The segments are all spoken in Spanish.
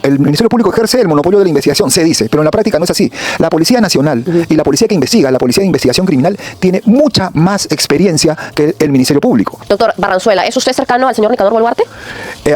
el Ministerio Público ejerce el monopolio de la investigación, se dice, pero en la práctica no es así. La Policía Nacional y la policía que investiga, la Policía de Investigación Criminal, tiene mucha más experiencia que el Ministerio Público. Doctor Barranzuela, ¿es usted cercano al señor Nicanor Boluarte?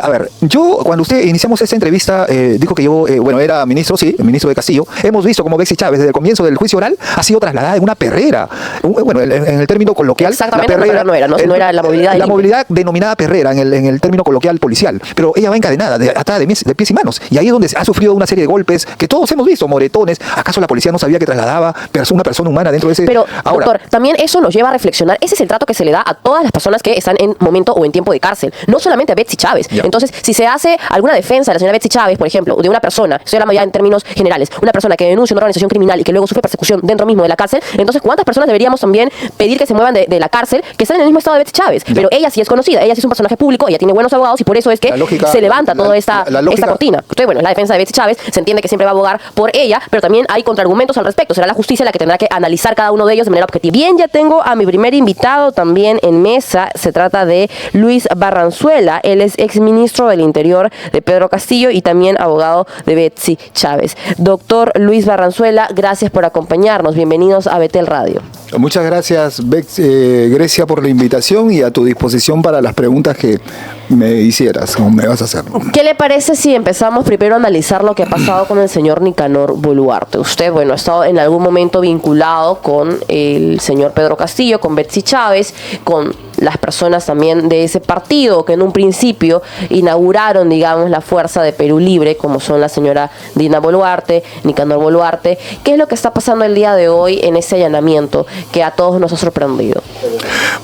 A ver, yo cuando iniciamos esta entrevista, dijo que yo, era ministro, sí, el ministro de Castillo. Hemos visto como Betsy Chávez, desde el comienzo del juicio oral, ha sido trasladada en una perrera. En el término coloquial, exactamente, la perrera no era la movilidad. La movilidad denominada perrera en el término coloquial policial. Pero ella va encadenada, atada de pies y manos. Y ahí es donde ha sufrido una serie de golpes que todos hemos visto, moretones. ¿Acaso la policía no sabía que trasladaba una persona humana dentro de ese? Pero, ahora, doctor, también eso nos lleva a reflexionar. Ese es el trato que se le da a todas las personas que están en momento o en tiempo de cárcel. No solamente a Betsy Chávez. Ya. Entonces, si se hace alguna defensa de la señora Betsy Chávez, por ejemplo, de una persona, estoy hablando ya en términos generales, una persona que denuncia una organización criminal y que luego sufre persecución dentro mismo de la cárcel, entonces, ¿cuántas personas deberíamos también pedir que se muevan de la cárcel que están en el mismo estado de Betsy Chávez? Ya. Pero ella sí es conocida, ella sí es un personaje público, ella tiene buenos abogados y por eso es que se levanta toda esta cortina. Entonces, bueno, es la defensa de Betsy Chávez, se entiende que siempre va a abogar por ella, pero también hay contraargumentos al respecto. Será la justicia la que tendrá que analizar cada uno de ellos de manera objetiva. Bien, ya tengo a mi primer invitado también en mesa. Se trata de Luis Barranzuela. Él es exministro del Interior de Pedro Castillo y también abogado de Betsy Chávez. Doctor Luis Barranzuela, gracias por acompañarnos. Bienvenidos a Betel Radio. Muchas gracias, Grecia, por la invitación y a tu disposición para las preguntas que me hicieras, como me vas a hacer. ¿Qué le parece si empezamos primero a analizar lo que ha pasado con el señor Nicanor Boluarte? Usted, ha estado en algún momento vinculado con el señor Pedro Castillo, con Betsy Chávez, con las personas también de ese partido que en un principio inauguraron, digamos, la Fuerza de Perú Libre, como son la señora Dina Boluarte, Nicanor Boluarte. ¿Qué es lo que está pasando el día de hoy en ese allanamiento que a todos nos ha sorprendido?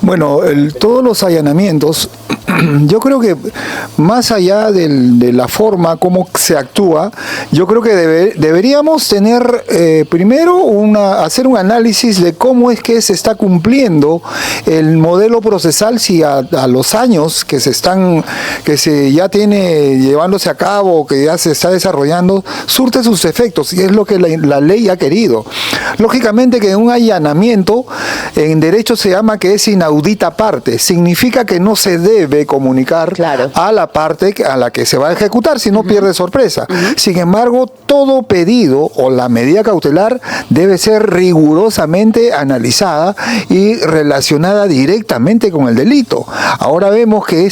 Bueno, todos los allanamientos, yo creo que más allá de la forma como se actúa, yo creo que deberíamos tener primero hacer un análisis de cómo es que se está cumpliendo el modelo procesal, si a los años que se ya tiene llevándose a cabo, que ya se está desarrollando, surte sus efectos, y es lo que la ley ha querido. Lógicamente que un allanamiento en derecho se llama que es inaudita parte, significa que no se debe comunicar a la parte a la que se va a ejecutar, si no pierde sorpresa. Sin embargo, todo pedido o la medida cautelar debe ser rigurosamente analizada y relacionada directamente con el delito. Ahora vemos que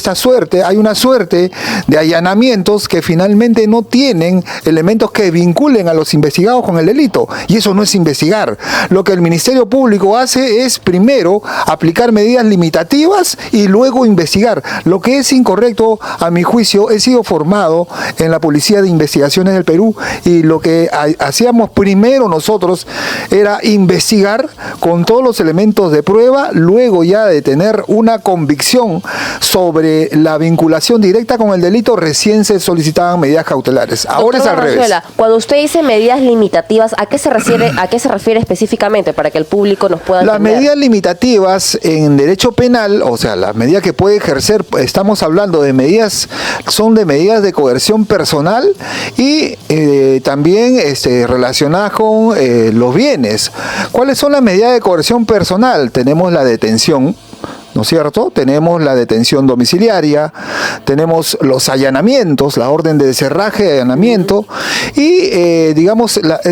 hay una suerte de allanamientos que finalmente no tienen elementos que vinculen a los investigados con el delito, y eso no es investigar. Lo que el Ministerio Público hace es primero aplicar medidas limitativas y luego investigar. Lo que es incorrecto, a mi juicio, he sido formado en la Policía de Investigaciones del Perú, y lo que hacíamos primero nosotros era investigar con todos los elementos de prueba, luego ya de tener una convicción sobre la vinculación directa con el delito, recién se solicitaban medidas cautelares. Ahora es al revés. Cuando usted dice medidas limitativas, ¿a qué se refiere específicamente para que el público nos pueda entender? Las medidas limitativas en derecho penal, o sea, las medidas que puede ejercer, estamos hablando de son de medidas de coerción personal y también relacionadas con los bienes. ¿Cuáles son las medidas de coerción personal? Tenemos la detención, ¿no es cierto? Tenemos la detención domiciliaria, tenemos los allanamientos, la orden de cerraje de allanamiento, y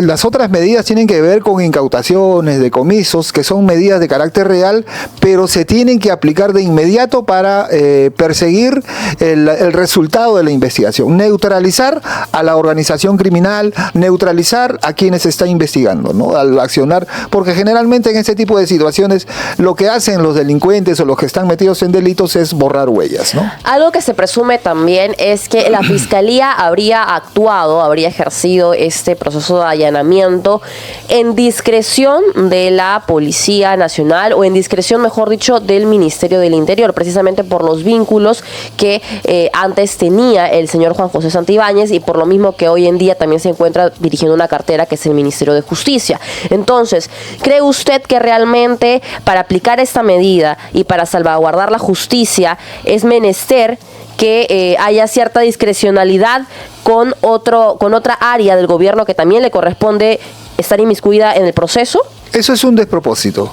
las otras medidas tienen que ver con incautaciones, decomisos, que son medidas de carácter real, pero se tienen que aplicar de inmediato para perseguir el resultado de la investigación, neutralizar a la organización criminal, neutralizar a quienes se está investigando, ¿no? Al accionar, porque generalmente en este tipo de situaciones lo que hacen los delincuentes o los que están metidos en delitos es borrar huellas, ¿no? Algo que se presume también es que la Fiscalía habría ejercido este proceso de allanamiento en discreción de la Policía Nacional, o en discreción, mejor dicho, del Ministerio del Interior, precisamente por los vínculos que antes tenía el señor Juan José Santibáñez, y por lo mismo que hoy en día también se encuentra dirigiendo una cartera que es el Ministerio de Justicia. Entonces, ¿cree usted que realmente para aplicar esta medida y para salvaguardar la justicia es menester que haya cierta discrecionalidad con otra área del gobierno que también le corresponde estar inmiscuida en el proceso? Eso es un despropósito.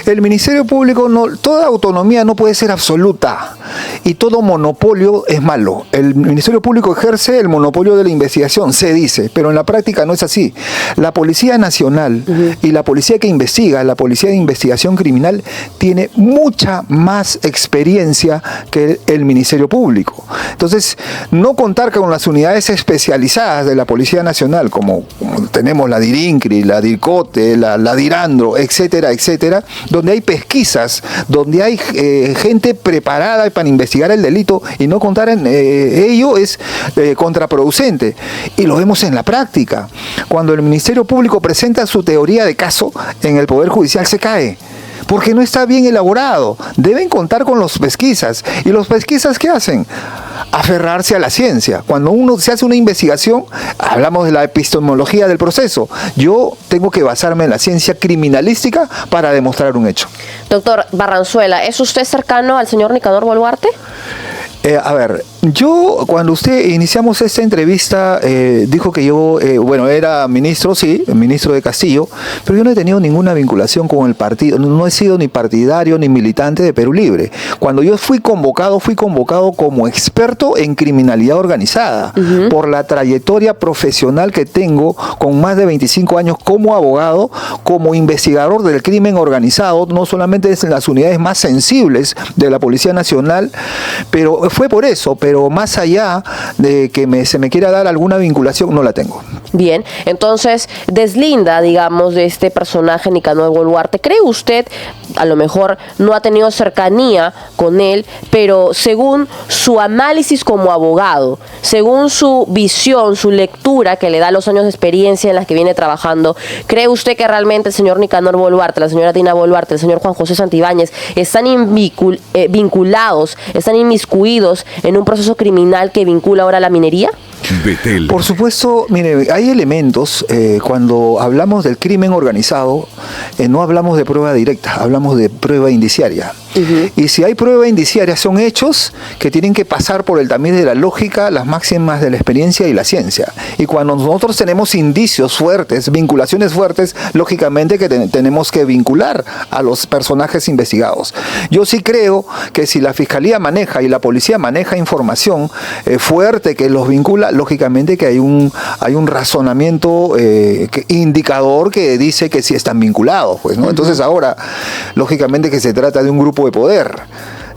El Ministerio Público, toda autonomía no puede ser absoluta y todo monopolio es malo. El Ministerio Público ejerce el monopolio de la investigación, se dice, pero en la práctica no es así. La Policía Nacional y la policía que investiga, la Policía de Investigación Criminal, tiene mucha más experiencia que el Ministerio Público. Entonces, no contar con las unidades especializadas de la Policía Nacional, como tenemos la DIRINCRI, la DIRCOTE, la DIRANDRO, etcétera, etcétera, donde hay pesquisas, donde hay gente preparada para investigar el delito, y no contar en ello es contraproducente. Y lo vemos en la práctica. Cuando el Ministerio Público presenta su teoría de caso, en el Poder Judicial se cae, porque no está bien elaborado. Deben contar con los pesquisas. ¿Y los pesquisas qué hacen? Aferrarse a la ciencia. Cuando uno se hace una investigación, hablamos de la epistemología del proceso. Yo tengo que basarme en la ciencia criminalística para demostrar un hecho. Doctor Barranzuela, ¿es usted cercano al señor Nicanor Boluarte? A ver, yo cuando iniciamos esta entrevista, dijo que yo, era ministro, sí, ministro de Castillo, pero yo no he tenido ninguna vinculación con el partido, no he sido ni partidario ni militante de Perú Libre. Cuando yo fui convocado como experto en criminalidad organizada, por la trayectoria profesional que tengo, con más de 25 años como abogado, como investigador del crimen organizado, no solamente en las unidades más sensibles de la Policía Nacional, pero fue por eso, pero más allá de que se me quiera dar alguna vinculación, no la tengo. Bien, entonces deslinda, digamos, de este personaje Nicanor Boluarte. ¿Cree usted, a lo mejor no ha tenido cercanía con él, pero según su análisis como abogado, según su visión, su lectura que le da los años de experiencia en las que viene trabajando, cree usted que realmente el señor Nicanor Boluarte, la señora Dina Boluarte, el señor Juan José Santibáñez están vinculados, están inmiscuidos en un proceso criminal que vincula ahora a la minería? Betel. Por supuesto, mire, hay elementos, cuando hablamos del crimen organizado, no hablamos de prueba directa, hablamos de prueba indiciaria. Y si hay prueba indiciaria, son hechos que tienen que pasar por el tamiz de la lógica, las máximas de la experiencia y la ciencia. Y cuando nosotros tenemos indicios fuertes, vinculaciones fuertes, lógicamente que tenemos que vincular a los personajes investigados. Yo sí creo que si la Fiscalía maneja y la Policía maneja información fuerte que los vincula, lógicamente que hay un razonamiento indicador que dice que sí están vinculados, pues, ¿no? Entonces ahora, lógicamente que se trata de un grupo de poder.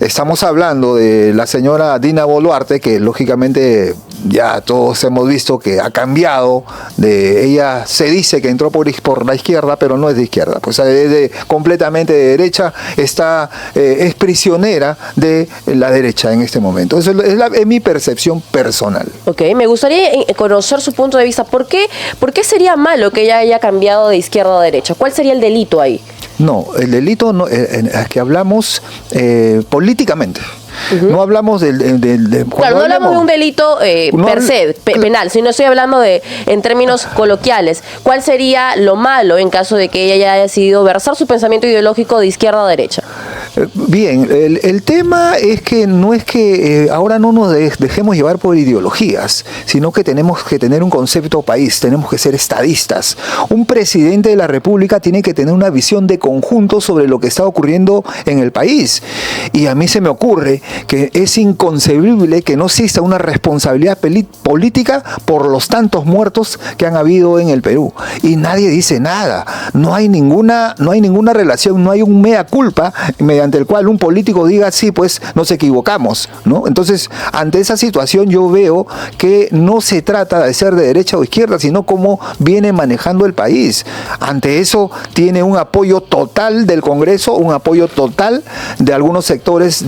Estamos hablando de la señora Dina Boluarte, que lógicamente ya todos hemos visto que ha cambiado. Ella se dice que entró por la izquierda, pero no es de izquierda, pues es completamente de derecha, es prisionera de la derecha en este momento. Eso es mi percepción personal. Ok, me gustaría conocer su punto de vista. ¿Por qué sería malo que ella haya cambiado de izquierda a derecha? ¿Cuál sería el delito ahí? No, el delito no, es que hablamos políticamente. No hablamos claro, no hablamos de un delito per se, penal, sino estoy hablando en términos coloquiales. ¿Cuál sería lo malo en caso de que ella haya decidido versar su pensamiento ideológico de izquierda a derecha? Bien, el tema es que no es que ahora no nos dejemos llevar por ideologías, sino que tenemos que tener un concepto país, tenemos que ser estadistas. Un presidente de la República tiene que tener una visión de conjunto sobre lo que está ocurriendo en el país. Y a mí se me ocurre que es inconcebible que no exista una responsabilidad política por los tantos muertos que han habido en el Perú. Y nadie dice nada. No hay ninguna relación, no hay un mea culpa mediante el cual un político diga, sí, pues nos equivocamos, ¿no? Entonces, ante esa situación yo veo que no se trata de ser de derecha o izquierda, sino cómo viene manejando el país. Ante eso tiene un apoyo total del Congreso, un apoyo total de algunos sectores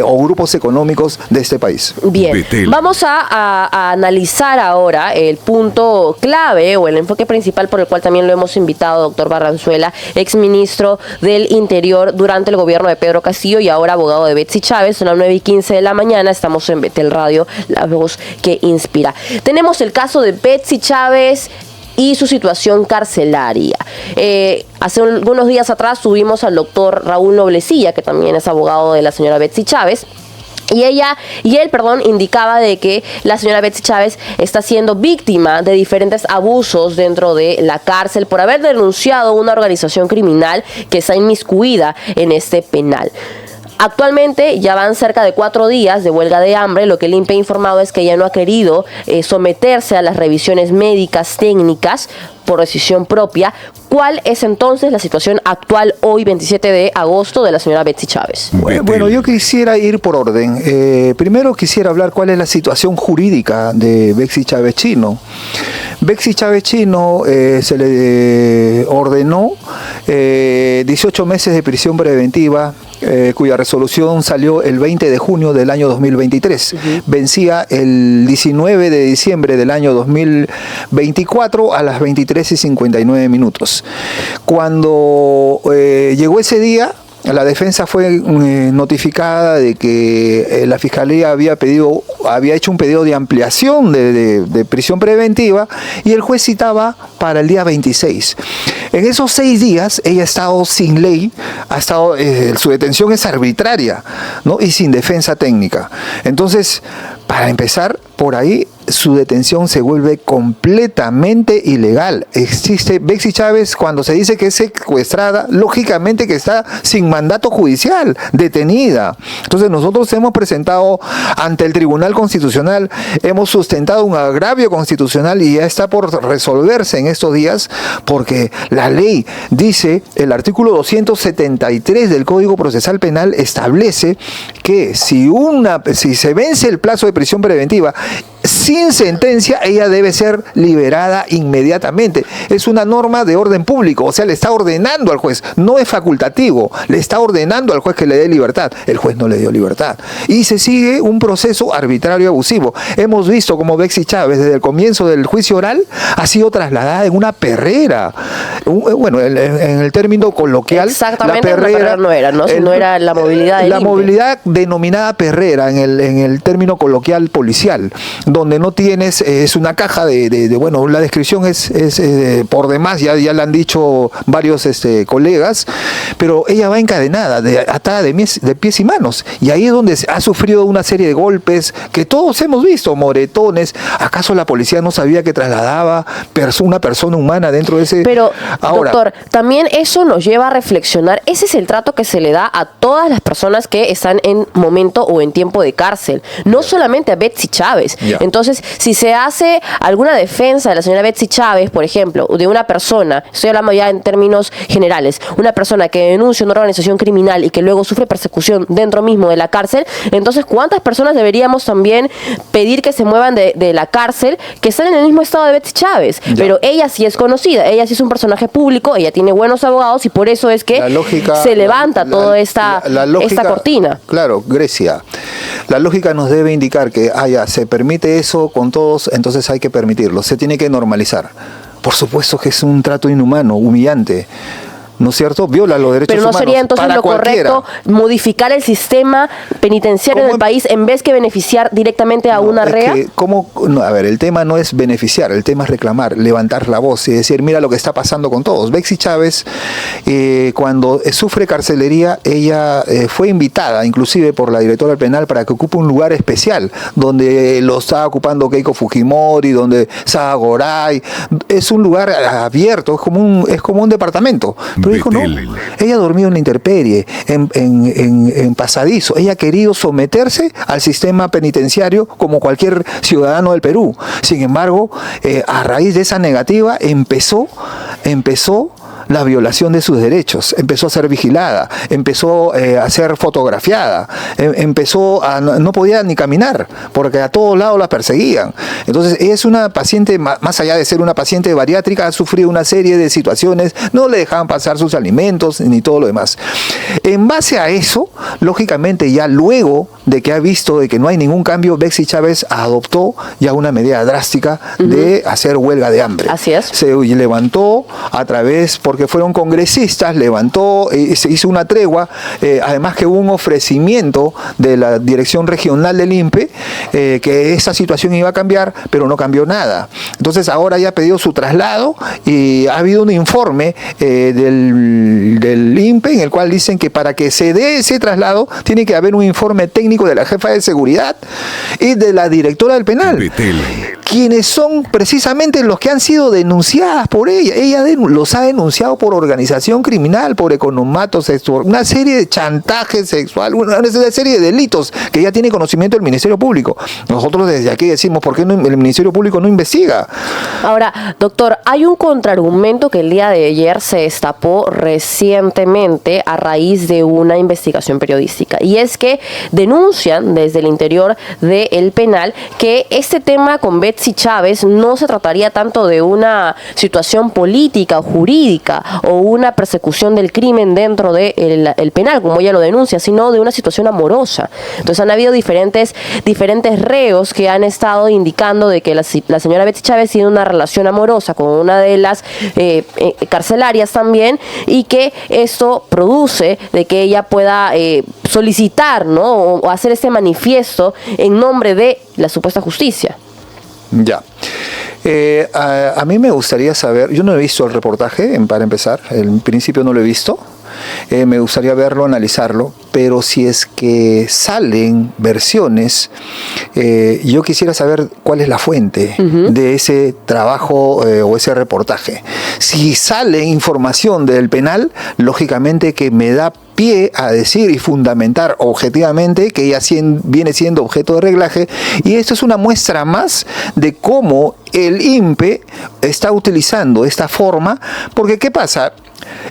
o grupos económicos de este país. Bien, Betel. Vamos a analizar ahora el punto clave o el enfoque principal por el cual también lo hemos invitado, doctor Barranzuela, exministro del Interior durante el gobierno de Pedro Castillo y ahora abogado de Betsy Chávez. Son las 9:15 de la mañana, estamos en Betel Radio, la voz que inspira. Tenemos el caso de Betsy Chávez y su situación carcelaria. Hace algunos días atrás tuvimos al doctor Raúl Noblecilla, que también es abogado de la señora Betsy Chávez, Y él, indicaba de que la señora Betsy Chávez está siendo víctima de diferentes abusos dentro de la cárcel por haber denunciado una organización criminal que está inmiscuida en este penal. Actualmente ya van cerca de 4 días de huelga de hambre. Lo que el INPE ha informado es que ella no ha querido someterse a las revisiones médicas técnicas por decisión propia. ¿Cuál es entonces la situación actual hoy, 27 de agosto, de la señora Betsy Chávez? Bueno, yo quisiera ir por orden. Primero quisiera hablar cuál es la situación jurídica de Betsy Chávez Chino. Betsy Chávez Chino se le ordenó 18 meses de prisión preventiva, cuya resolución salió el 20 de junio del año 2023. Vencía el 19 de diciembre del año 2024 a las 23:59. Cuando llegó ese día, la defensa fue notificada de que la Fiscalía había hecho un pedido de ampliación de prisión preventiva y el juez citaba para el día 26. En esos 6 días ella ha estado sin ley, su detención es arbitraria, ¿no? Y sin defensa técnica. Entonces, para empezar, por ahí su detención se vuelve completamente ilegal. Existe Betsy Chávez, cuando se dice que es secuestrada, lógicamente que está sin mandato judicial, detenida. Entonces nosotros hemos presentado ante el Tribunal Constitucional, hemos sustentado un agravio constitucional y ya está por resolverse en estos días, porque la ley dice, el artículo 273 del Código Procesal Penal establece que si se vence el plazo de prisión preventiva sin sentencia, ella debe ser liberada inmediatamente. Es una norma de orden público, o sea, le está ordenando al juez, no es facultativo, le está ordenando al juez que le dé libertad. El juez no le dio libertad. Y se sigue un proceso arbitrario y abusivo. Hemos visto cómo Betsy Chávez, desde el comienzo del juicio oral, ha sido trasladada en una perrera. Bueno, en el término coloquial, exactamente, la perrera no era, ¿no? Si no era la movilidad del la INPE. movilidad denominada perrera en el término coloquial policial, donde no tienes, es una caja bueno, la descripción es por demás, ya la han dicho varios colegas, pero ella va encadenada, atada de pies y manos, y ahí es donde ha sufrido una serie de golpes que todos hemos visto, moretones. ¿Acaso la policía no sabía que trasladaba una persona humana dentro de ese? Pero, ahora, doctor, también eso nos lleva a reflexionar. Ese es el trato que se le da a todas las personas que están en momento o en tiempo de cárcel, no solamente a Betsy Chávez. Entonces, si se hace alguna defensa de la señora Betsy Chávez, por ejemplo, de una persona, estoy hablando ya en términos generales, una persona que denuncia una organización criminal y que luego sufre persecución dentro mismo de la cárcel, entonces, ¿cuántas personas deberíamos también pedir que se muevan de la cárcel que están en el mismo estado de Betsy Chávez? Pero ella sí es conocida, ella sí es un personaje público, ella tiene buenos abogados y por eso es que se levanta toda esta cortina. Claro, Grecia. La lógica nos debe indicar que se permite eso con todos, entonces hay que permitirlo, se tiene que normalizar. Por supuesto que es un trato inhumano, humillante, ¿no es cierto? Viola los derechos humanos. Pero no sería entonces lo correcto modificar el sistema penitenciario del país en vez que beneficiar directamente a una rea. A ver, el tema no es beneficiar, el tema es reclamar, levantar la voz y decir, mira lo que está pasando con todos. Betsy Chávez, cuando sufre carcelería, ella fue invitada inclusive por la directora del penal para que ocupe un lugar especial, donde lo estaba ocupando Keiko Fujimori, donde Saga Goray. Es un lugar abierto, es como un departamento. Pero dijo, no, ella ha dormido en la intemperie, en pasadizo. Ella ha querido someterse al sistema penitenciario como cualquier ciudadano del Perú. Sin embargo, a raíz de esa negativa empezó la violación de sus derechos, empezó a ser vigilada, empezó a ser fotografiada, no podía ni caminar, porque a todos lados la perseguían. Entonces, ella es una paciente, más allá de ser una paciente bariátrica, ha sufrido una serie de situaciones, no le dejaban pasar sus alimentos, ni todo lo demás. En base a eso, lógicamente, ya luego de que ha visto de que no hay ningún cambio, Betsy Chávez adoptó ya una medida drástica de hacer huelga de hambre. Así es. Se levantó a través, por porque fueron congresistas, levantó, se hizo una tregua, además que hubo un ofrecimiento de la Dirección Regional del INPE, que esa situación iba a cambiar, pero no cambió nada. Entonces ahora ya ha pedido su traslado y ha habido un informe del INPE en el cual dicen que para que se dé ese traslado tiene que haber un informe técnico de la jefa de seguridad y de la directora del penal, quienes son precisamente los que han sido denunciadas por ella. Ella los ha denunciado por organización criminal, por economato sexual, una serie de chantaje sexual, una serie de delitos que ya tiene conocimiento el Ministerio Público. Nosotros desde aquí decimos, ¿por qué el Ministerio Público no investiga? Ahora, doctor, hay un contraargumento que el día de ayer se destapó recientemente a raíz de una investigación periodística, y es que denuncian desde el interior del penal que este tema con Betsy Chávez no se trataría tanto de una situación política o jurídica o una persecución del crimen dentro del penal, como ella lo denuncia, sino de una situación amorosa. Entonces han habido diferentes reos que han estado indicando de que la señora Betsy Chávez tiene una relación amorosa con una de las carcelarias también, y que esto produce de que ella pueda solicitar, ¿no?, o hacer este manifiesto en nombre de la supuesta justicia. Ya. A mí me gustaría saber, yo no he visto el reportaje, para empezar, en principio no lo he visto. Me gustaría verlo, analizarlo, pero si es que salen versiones, yo quisiera saber cuál es la fuente de ese trabajo o ese reportaje. Si sale información del penal, lógicamente que me da pie a decir y fundamentar objetivamente que ella viene siendo objeto de reglaje, y esto es una muestra más de cómo el INPE está utilizando esta forma, porque ¿qué pasa?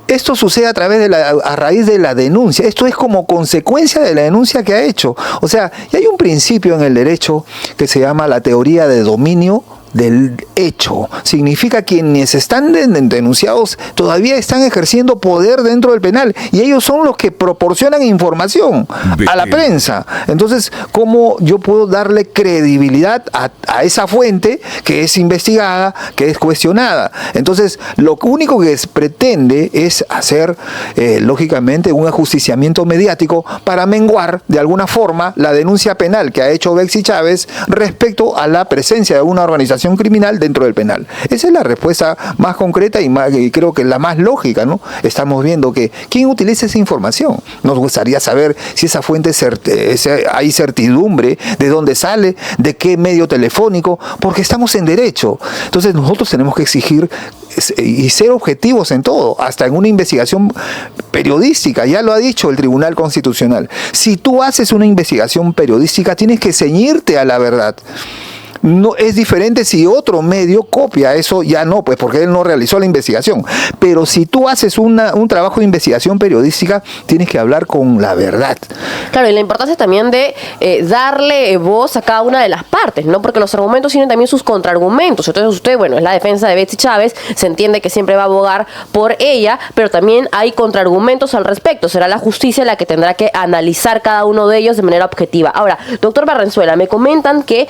Esto sucede a raíz de la denuncia. Esto es como consecuencia de la denuncia que ha hecho. O sea, y hay un principio en el derecho que se llama la teoría de dominio del hecho. Significa quienes están denunciados todavía están ejerciendo poder dentro del penal, y ellos son los que proporcionan información a la prensa. Entonces, ¿cómo yo puedo darle credibilidad a esa fuente que es investigada, que es cuestionada? Entonces, lo único que pretende es hacer, lógicamente, un ajusticiamiento mediático para menguar de alguna forma la denuncia penal que ha hecho Betsy Chávez respecto a la presencia de una organización criminal dentro del penal. Esa es la respuesta más concreta y creo que la más lógica, ¿no? Estamos viendo que ¿quién utiliza esa información? Nos gustaría saber si esa fuente hay certidumbre de dónde sale, de qué medio telefónico, porque estamos en derecho. Entonces nosotros tenemos que exigir y ser objetivos en todo, hasta en una investigación periodística. Ya lo ha dicho el Tribunal Constitucional. Si tú haces una investigación periodística, tienes que ceñirte a la verdad. No es diferente si otro medio copia, eso ya no, pues porque él no realizó la investigación. Pero si tú haces un trabajo de investigación periodística, tienes que hablar con la verdad. Claro, y la importancia también de darle voz a cada una de las partes, ¿no? Porque los argumentos tienen también sus contraargumentos. Entonces usted, bueno, es la defensa de Betsy Chávez, se entiende que siempre va a abogar por ella, pero también hay contraargumentos al respecto. Será la justicia la que tendrá que analizar cada uno de ellos de manera objetiva. Ahora, doctor Barrenzuela, me comentan que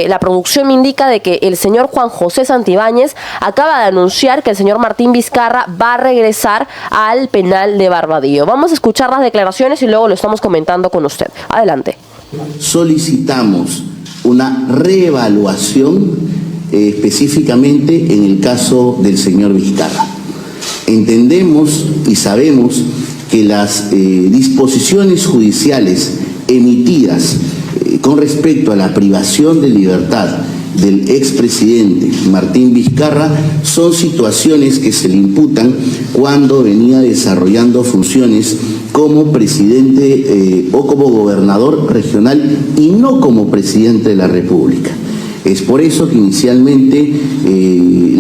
la producción me indica de que el señor Juan José Santibáñez acaba de anunciar que el señor Martín Vizcarra va a regresar al penal de Barbadillo. Vamos a escuchar las declaraciones y luego lo estamos comentando con usted. Adelante. Solicitamos una reevaluación específicamente en el caso del señor Vizcarra. Entendemos y sabemos que las disposiciones judiciales emitidas con respecto a la privación de libertad del expresidente Martín Vizcarra son situaciones que se le imputan cuando venía desarrollando funciones como presidente o como gobernador regional y no como presidente de la República. Es por eso que inicialmente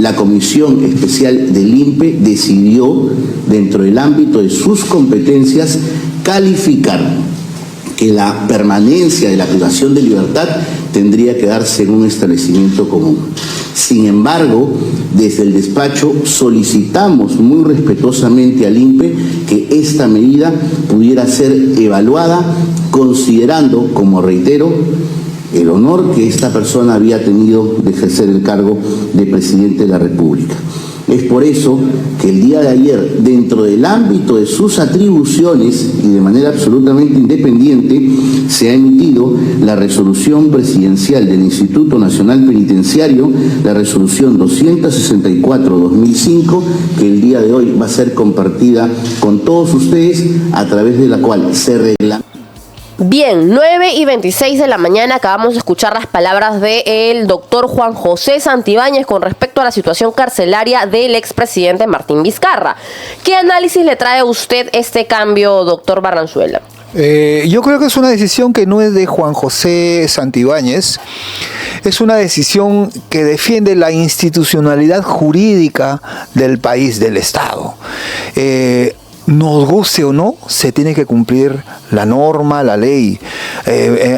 la Comisión Especial del INPE decidió, dentro del ámbito de sus competencias, calificar que la permanencia de la privación de libertad tendría que darse en un establecimiento común. Sin embargo, desde el despacho solicitamos muy respetuosamente al INPE que esta medida pudiera ser evaluada considerando, como reitero, el honor que esta persona había tenido de ejercer el cargo de presidente de la República. Es por eso que el día de ayer, dentro del ámbito de sus atribuciones y de manera absolutamente independiente, se ha emitido la resolución presidencial del Instituto Nacional Penitenciario, la resolución 264-2005, que el día de hoy va a ser compartida con todos ustedes, a través de la cual se regla. Bien, 9:26 de la mañana acabamos de escuchar las palabras del doctor Juan José Santibáñez con respecto a la situación carcelaria del expresidente Martín Vizcarra. ¿Qué análisis le trae a usted este cambio, doctor Barranzuela? Yo creo que es una decisión que no es de Juan José Santibáñez, es una decisión que defiende la institucionalidad jurídica del país, del Estado. Nos guste o no, se tiene que cumplir la norma, la ley.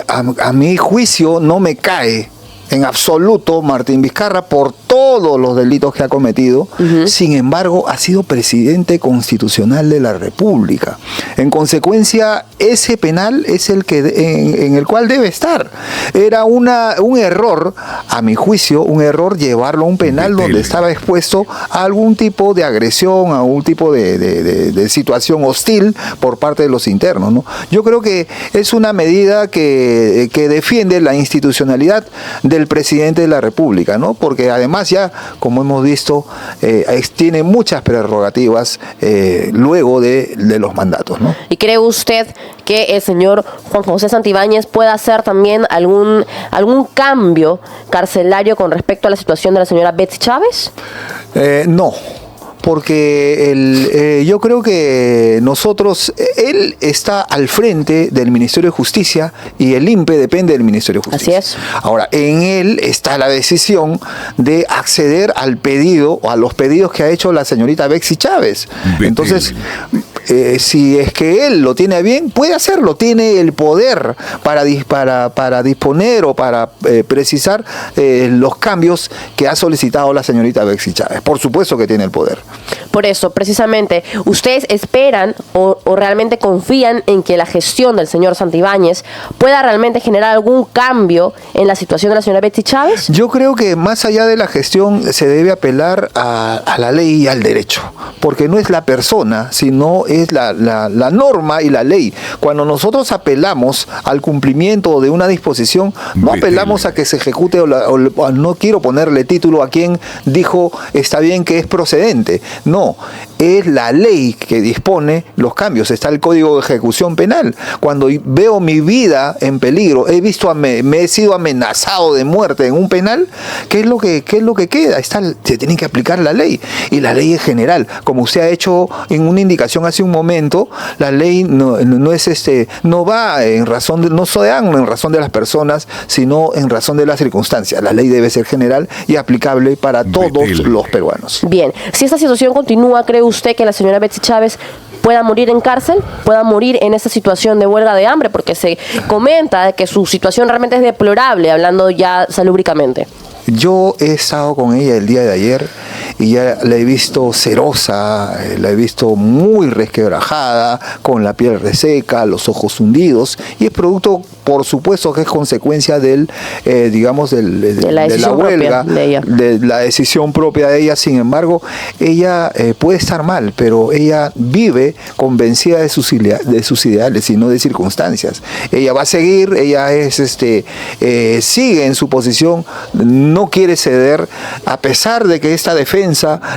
A mi juicio no me cae en absoluto Martín Vizcarra por todos los delitos que ha cometido. Sin embargo, ha sido presidente constitucional de la República. En consecuencia, ese penal es el que en el cual debe estar. Era un error, a mi juicio, un error llevarlo a un penal donde estaba expuesto a algún tipo de agresión, a algún tipo de situación hostil por parte de los internos, ¿no? Yo creo que es una medida que defiende la institucionalidad del presidente de la República, ¿no? Porque además ya, como hemos visto, tiene muchas prerrogativas luego de los mandatos, ¿no? ¿Y cree usted que el señor Juan José Santibáñez pueda hacer también algún cambio carcelario con respecto a la situación de la señora Betsy Chávez? No. Porque yo creo que él está al frente del Ministerio de Justicia y el INPE depende del Ministerio de Justicia. Así es. Ahora, en él está la decisión de acceder al pedido o a los pedidos que ha hecho la señorita Betsy Chávez. Entonces, si es que él lo tiene bien, puede hacerlo, tiene el poder para disponer o para precisar los cambios que ha solicitado la señorita Betsy Chávez. Por supuesto que tiene el poder. Por eso, precisamente, ¿ustedes esperan o realmente confían en que la gestión del señor Santibáñez pueda realmente generar algún cambio en la situación de la señora Betsy Chávez? Yo creo que más allá de la gestión se debe apelar a la ley y al derecho, porque no es la persona, sino es la norma y la ley. Cuando nosotros apelamos al cumplimiento de una disposición, no apelamos a que se ejecute o no quiero ponerle título a quien dijo está bien que es procedente. No, es la ley que dispone los cambios. Está el Código de Ejecución Penal. Cuando veo mi vida en peligro, me he sido amenazado de muerte en un penal, ¿qué es lo que queda? Se tiene que aplicar la ley. Y la ley es general. Como usted ha hecho en una indicación hace un momento, la ley no va en razón de, no se dan en razón de las personas, sino en razón de las circunstancias. La ley debe ser general y aplicable para todos los peruanos. Bien, si esta situación continúa, ¿cree usted que la señora Betsy Chávez pueda morir en cárcel, pueda morir en esa situación de huelga de hambre? Porque se comenta que su situación realmente es deplorable, hablando ya salúbricamente. Yo he estado con ella el día de ayer y ya la he visto cerosa, la he visto muy resquebrajada, con la piel reseca, los ojos hundidos, y es producto, por supuesto, que es consecuencia de la huelga, de la decisión propia de ella. Sin embargo, ella puede estar mal, pero ella vive convencida de sus ideales y no de circunstancias. Ella va a seguir, ella sigue en su posición, no quiere ceder, a pesar de que esta defensa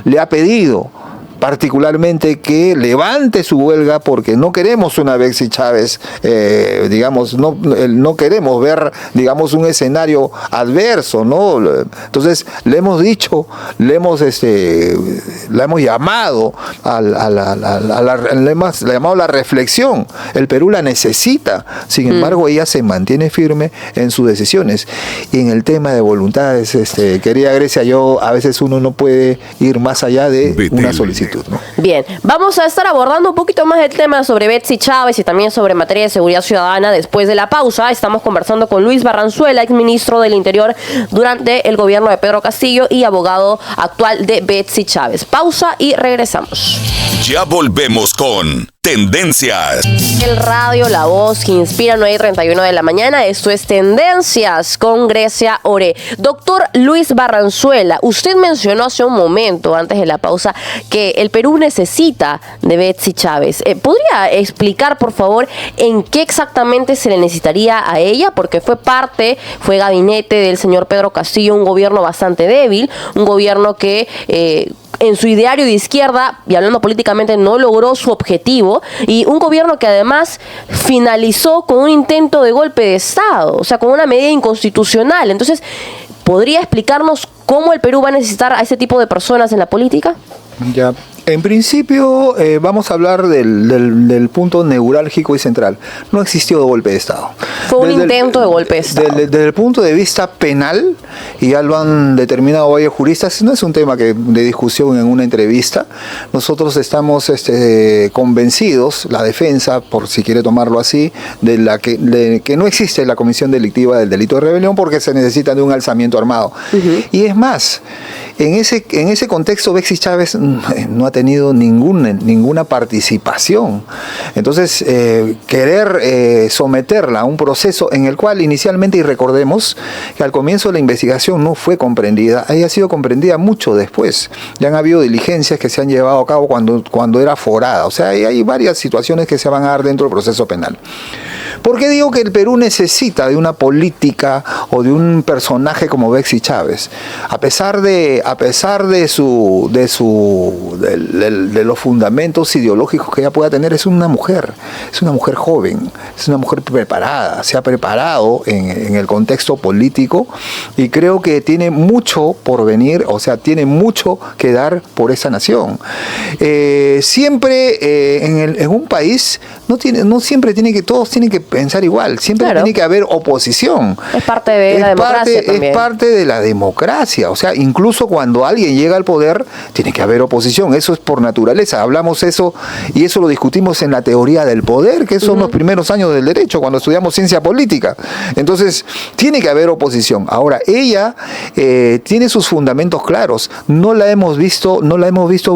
le ha pedido particularmente que levante su huelga, porque no queremos una Betsy Chávez, no queremos ver, un escenario adverso, ¿no? Entonces le hemos dicho, la hemos llamado le hemos llamado a la reflexión. El Perú la necesita. Sin embargo, ella se mantiene firme en sus decisiones. Y en el tema de voluntades, querida Grecia, a veces uno no puede ir más allá de una solicitud, ¿no? Bien, vamos a estar abordando un poquito más el tema sobre Betsy Chávez y también sobre materia de seguridad ciudadana después de la pausa. Estamos conversando con Luis Barranzuela, exministro del Interior durante el gobierno de Pedro Castillo y abogado actual de Betsy Chávez. Pausa y regresamos. Ya volvemos con Tendencias. El radio, la voz que inspira, 9:31 de la mañana. Esto es Tendencias con Grecia Oré. Doctor Luis Barranzuela, usted mencionó hace un momento, antes de la pausa, que el Perú necesita de Betsy Chávez. ¿Podría explicar, por favor, en qué exactamente se le necesitaría a ella? Porque fue gabinete del señor Pedro Castillo, un gobierno bastante débil, un gobierno que en su ideario de izquierda, y hablando políticamente, no logró su objetivo, y un gobierno que además finalizó con un intento de golpe de Estado, o sea, con una medida inconstitucional. Entonces, ¿podría explicarnos cómo el Perú va a necesitar a ese tipo de personas en la política? Ya. En principio, vamos a hablar del punto neurálgico y central. No existió golpe de Estado. Fue un intento de golpe de Estado. Desde el punto de vista penal, y ya lo han determinado varios juristas, no es un tema de discusión en una entrevista. Nosotros estamos convencidos, la defensa, por si quiere tomarlo así, de que no existe la comisión delictiva del delito de rebelión porque se necesita de un alzamiento armado. Y es más, en ese contexto, Betsy Chávez no ha tenido ninguna participación. Entonces, querer someterla a un proceso en el cual inicialmente, y recordemos que al comienzo de la investigación no fue comprendida, ella ha sido comprendida mucho después. Ya han habido diligencias que se han llevado a cabo cuando era forada. O sea, hay varias situaciones que se van a dar dentro del proceso penal. ¿Por qué digo que el Perú necesita de una política o de un personaje como Betsy Chávez? A pesar de los fundamentos ideológicos que ella pueda tener, es una mujer joven, es una mujer preparada, se ha preparado en el contexto político, y creo que tiene mucho por venir, o sea, tiene mucho que dar por esa nación. Siempre en un país no siempre todos tienen que pensar igual, siempre tiene que haber oposición. Es parte de la democracia también. Es parte de la democracia, o sea, incluso cuando alguien llega al poder, tiene que haber oposición, eso es por naturaleza. Hablamos eso, y eso lo discutimos en la teoría del poder, que son los primeros años del derecho, cuando estudiamos ciencia política. Entonces, tiene que haber oposición. Ahora, ella tiene sus fundamentos claros, no la hemos visto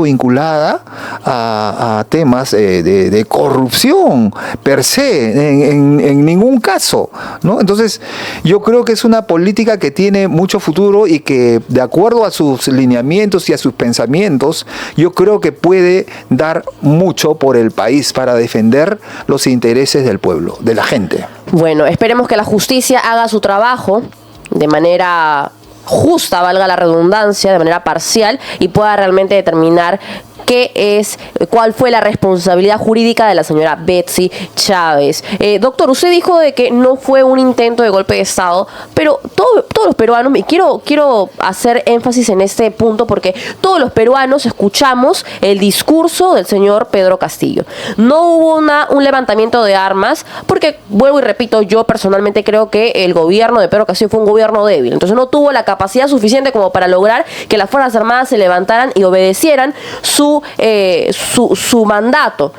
vinculada a temas de corrupción per se, en ningún caso, ¿no? Entonces, yo creo que es una política que tiene mucho futuro, y que, de acuerdo a sus lineamientos y a sus pensamientos, yo creo que puede dar mucho por el país para defender los intereses del pueblo, de la gente. Bueno, esperemos que la justicia haga su trabajo de manera justa, valga la redundancia, de manera parcial, y pueda realmente determinar cuál fue la responsabilidad jurídica de la señora Betsy Chávez. Doctor, usted dijo de que no fue un intento de golpe de Estado, pero todos los peruanos, y quiero hacer énfasis en este punto, porque todos los peruanos escuchamos el discurso del señor Pedro Castillo. No hubo un levantamiento de armas, porque, vuelvo y repito, yo personalmente creo que el gobierno de Pedro Castillo fue un gobierno débil, entonces no tuvo la capacidad suficiente como para lograr que las Fuerzas Armadas se levantaran y obedecieran su mandato.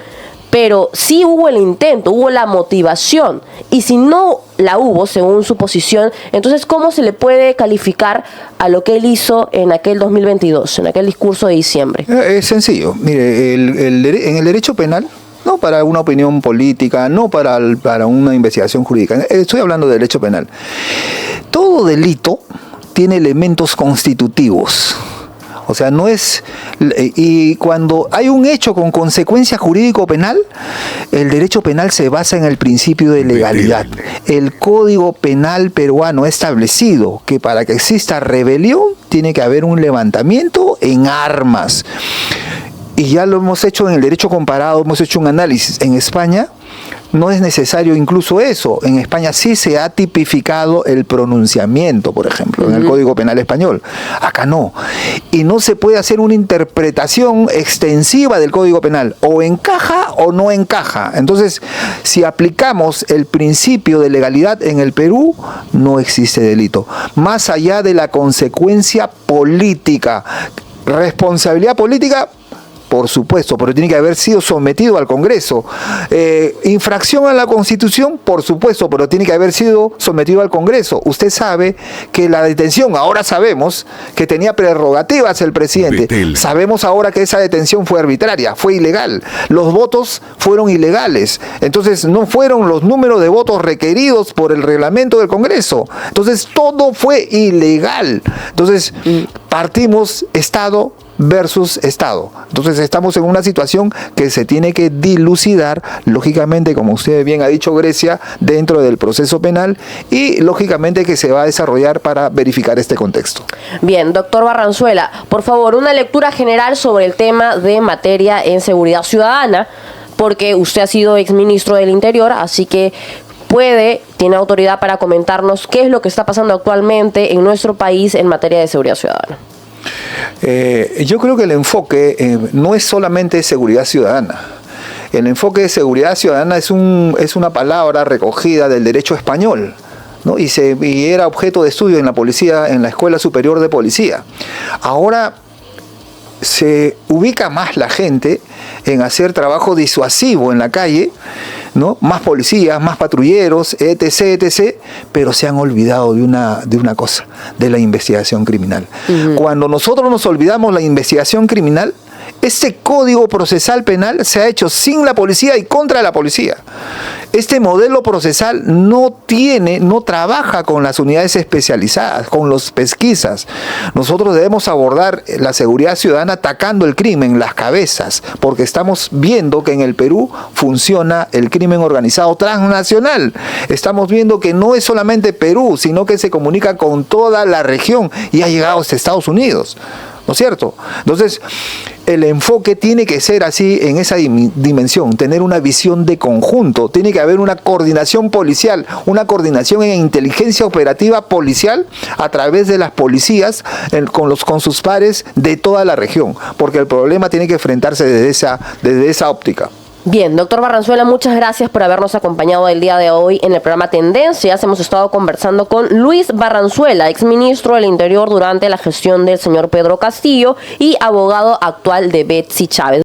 Pero sí hubo el intento, hubo la motivación, y si no la hubo, según su posición, entonces ¿cómo se le puede calificar a lo que él hizo en aquel 2022, en aquel discurso de diciembre? Es sencillo. Mire, en el derecho penal, no para una opinión política, no para una investigación jurídica, estoy hablando de derecho penal, todo delito tiene elementos constitutivos. O sea, no es... Y cuando hay un hecho con consecuencia jurídico-penal, el derecho penal se basa en el principio de legalidad. El Código Penal peruano ha establecido que para que exista rebelión tiene que haber un levantamiento en armas. Y ya lo hemos hecho en el derecho comparado, hemos hecho un análisis. En España no es necesario incluso eso. En España sí se ha tipificado el pronunciamiento, por ejemplo, en el Código Penal español. Acá no. Y no se puede hacer una interpretación extensiva del Código Penal. O encaja o no encaja. Entonces, si aplicamos el principio de legalidad en el Perú, no existe delito. Más allá de la consecuencia política. Responsabilidad política, por supuesto, pero tiene que haber sido sometido al Congreso. Infracción a la Constitución, por supuesto, pero tiene que haber sido sometido al Congreso. Usted sabe que la detención, ahora sabemos que tenía prerrogativas el presidente. Betel. Sabemos ahora que esa detención fue arbitraria, fue ilegal. Los votos fueron ilegales. Entonces no fueron los números de votos requeridos por el reglamento del Congreso. Entonces todo fue ilegal. Entonces partimos Estado versus Estado. Entonces estamos en una situación que se tiene que dilucidar, lógicamente, como usted bien ha dicho, Grecia, dentro del proceso penal y lógicamente que se va a desarrollar para verificar este contexto. Bien, doctor Barranzuela, por favor, una lectura general sobre el tema de materia en seguridad ciudadana, porque usted ha sido exministro del Interior, así que tiene autoridad para comentarnos qué es lo que está pasando actualmente en nuestro país en materia de seguridad ciudadana. Yo creo que el enfoque no es solamente seguridad ciudadana. El enfoque de seguridad ciudadana es una palabra recogida del derecho español, ¿no? Y era objeto de estudio en la policía, en la Escuela Superior de Policía. Ahora se ubica más la gente en hacer trabajo disuasivo en la calle, ¿no? Más policías, más patrulleros, etc., etc., pero se han olvidado de una cosa, de la investigación criminal. Cuando nosotros nos olvidamos la investigación criminal, este código procesal penal se ha hecho sin la policía y contra la policía. Este modelo procesal no trabaja con las unidades especializadas, con los pesquisas. Nosotros debemos abordar la seguridad ciudadana atacando el crimen, las cabezas, porque estamos viendo que en el Perú funciona el crimen organizado transnacional. Estamos viendo que no es solamente Perú, sino que se comunica con toda la región y ha llegado hasta Estados Unidos. ¿No es cierto? Entonces, el enfoque tiene que ser así en esa dimensión, tener una visión de conjunto, tiene que haber una coordinación policial, una coordinación en inteligencia operativa policial a través de las policías con sus pares de toda la región, porque el problema tiene que enfrentarse desde esa óptica. Bien, doctor Barranzuela, muchas gracias por habernos acompañado el día de hoy en el programa Tendencias. Hemos estado conversando con Luis Barranzuela, exministro del Interior durante la gestión del señor Pedro Castillo y abogado actual de Betsy Chávez.